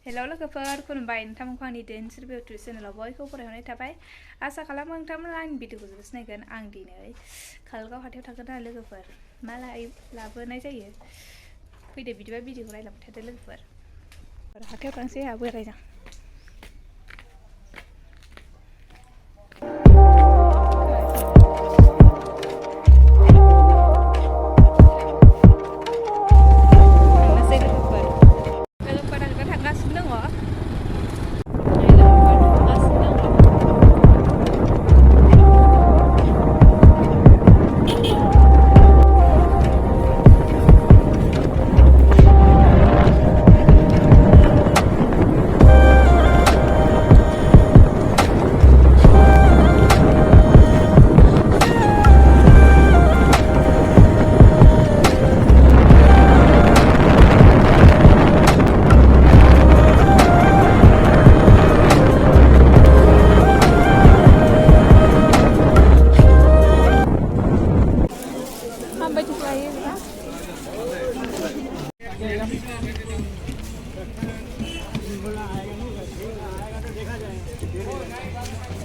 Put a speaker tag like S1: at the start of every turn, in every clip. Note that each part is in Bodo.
S1: हेल' लोगोफोर खुलुमबाय नोंथांमोनखौ आंनि डेन्स रिभिउ टु चेनेलाव बयखौबो फरायहरनाय थाबाय आसा खालामो नोंथांमोना आंनि भिडिअखौ जोबोद सिनायगोन आं दिनै काजलगाव हाथायाव थांगोन आरो लोगोफोर मा लाबोनाय जायो फैदो बिदिबा भिडिअखौ नायलांबाय थादो लोगोफोर हाथायाव थांसै आंहा बोरायजों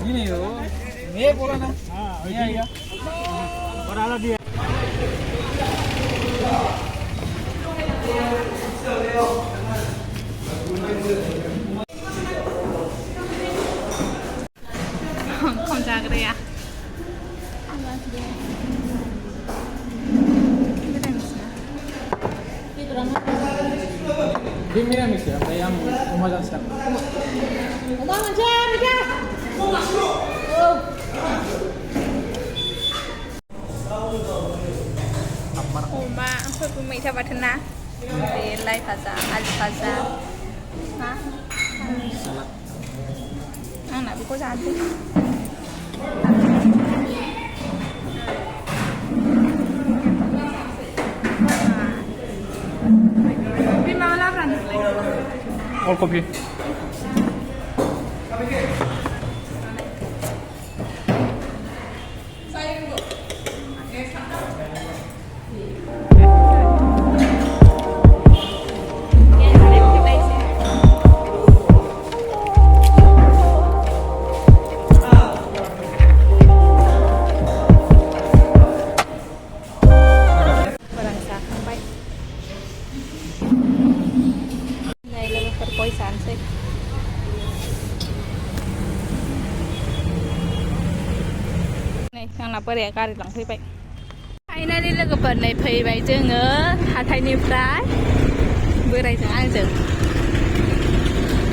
S2: ये नहीं हो ये बोला ना ये आएगा और आला दिया
S1: không ra cái đây à
S2: Di Miramis ya, ayam Ramadan sekarang.
S1: Oma, aku pun mai coba tena. Belai faza, alif faza. Hah?
S2: Salad.
S1: Nak biko cantik.
S2: All kopi. Yang बोराया गारि लांफैबाय फाइनालि लोगोफोर नै फैबाय जोङो हाथायनिफ्राय बोरायजों आंजों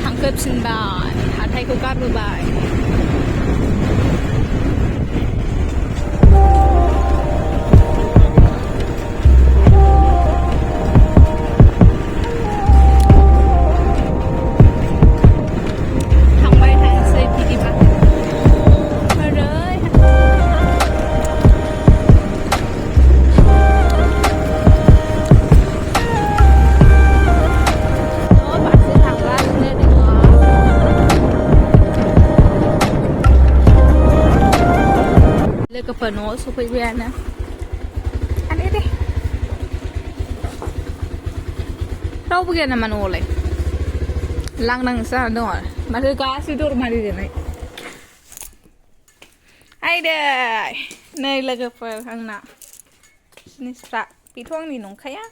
S2: थांफिनबाय हाथायखौ गारबोबाय Logofer न'आव सफैबायानो आरे दे रावबो गैया नामा न'आवलाय लांदांसो जाना दङ माथो गासैबो दर मारिजोबनाय आइदै नै लोगोफोर आंना जिनिसफ्रा बेथ' आंनि नंखाया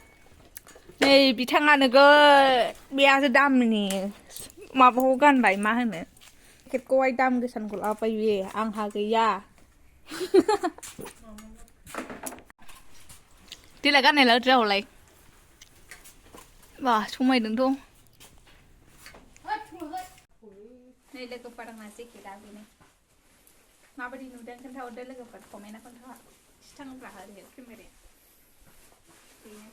S2: नै बिथाङा नोगोद बेयासो दामनि माबाखौ गानबाय मा होनो जेकेटखौहाय दाम गोसानिखौ लाबाय बियो आंहा गैया देलाय गाननायलाय रावलाय बा समायदोंथ' नै लोगोफोर आंना जेकेटआ बेनो माबायदि नुदों खोन्थाहरदो लोगोफोर कमेन्टआव खोन्था सिथांग्रा ओरै केमेराया बेनो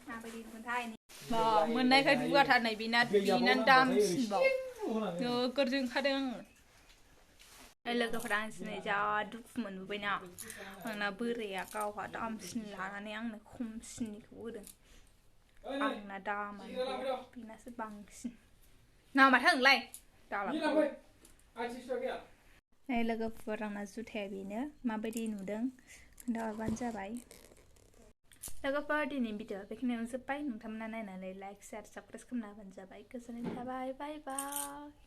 S2: माबायदि नुगोनथाय बा मोननायखाय दुगाथार नै बेना दामसिनबाव नोगोर जोंखादों आङो लोगोफोरा आं दिनै जा दुखु मोनबोबायना आंना बोराया गावहा दामसिन लानानै आंनो खमसिननिखौ होदों आंना दामानो बेनासो बांसिन नामाथाय नोंलाय नै लोगोफोर आंना जुथाया बेनो माबायदि नुदों खोन्थाहरबानो जाबाय
S1: लोगोफोर दिनै भिडिअआ बेखिनियावनो जोब्बाय नोंथांमोना नायनानै लाइक शेयार साबस्क्राइब खालामना होबानो जाबाय गोजोननाय थाबाय बाय बाय